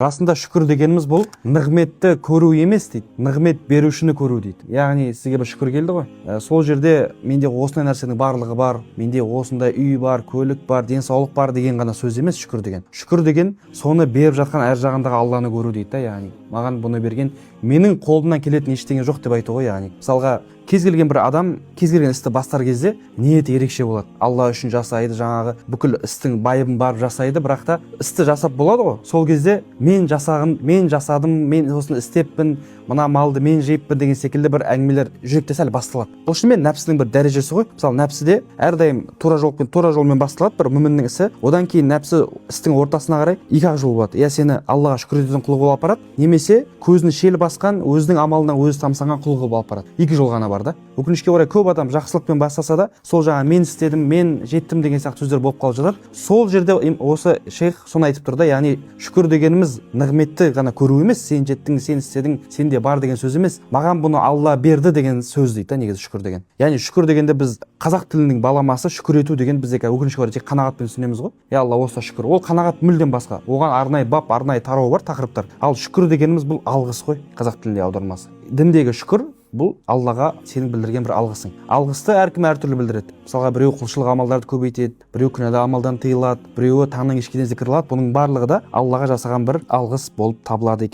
Расында шүкір дегеніміз бұл нығметті көру емес дейді, нығмет берушіні көру дейді. Яғни сізге бір шүкір келді ғой. Сол жерде менде осындай нәрсенің барлығы бар, менде осындай үй бар, көлік бар, денсаулық бар деген ғана сөз емес шүкір деген. Шүкір деген соны беріп жатқан әр жағындағы Алланы көру дейді. Яғни маған бұны берген, менің қолымнан келетін ештеңе жоқ деп айту ғой. Яғни мысалға кез келген бір адам кез келген істі бастар кезде ниеті ерекше болады. Алла үшін жасайды, жаңағы бүкіл істің байыбын барып жасайды, бірақ та істі жасап болады ғой. Сол кезде мен жасадым, мен осыны істеппін, мына малды мен жейіппін деген секілді бір әңгімелер жүректе сәл басталады. Бұл шынымен нәпсінің бір дәрежесі ғой. Мысалы нәпсіде әрдайым тура жолмен басталады бір мүміннің ісі. Одан кейін нәпсі істің ортасына қарай екі ақ жол болады. Я сені Аллаға шүкір етудің құлы болып апарады, немесе көзін шел басқан, өзінің амалынан өзі тамсанған құлы болып апарады. Екі жол ғана бар да. Өкінішке орай көп адам жақсылықпен бастаса да, сол жаңа мен істедім, мен жеттім деген сияқты сөздер болып қалып жатыр. Сол жерде осы шейх соны айтып тұр да, яғни шүкір дегеніміз нығметті ғана көру емес, сен жеттің, сен істедің, сенде бар деген сөз емес, маған бұны Алла берді деген сөз дейді негізі шүкір деген. Яғни шүкір дегенде біз қазақ тілінің баламасы шүкір ету деген бізде өкінішке орай тек қанағатпен түсінеміз ғой. Алла осы шүкір. Ол қанағат мүлдем басқа. Оған арнайы бап, арнайы тарау бар, тақырыптар. Ал шүкір дегеніміз бұл алғыс қой, қазақ тілінде аудармасы. Діндегі шүкір бұл Аллаға сенің білдірген бір алғысың. Алғысты әркім әртүрлі білдіреді. Мысалға біреу құлшылық амалдарды көбейтеді, біреу күнәлі амалдан тыйылады, біреуі таңнан кешке дейін зікір алады. Бұның барлығы да Аллаға жасаған бір алғыс болып табылады екен.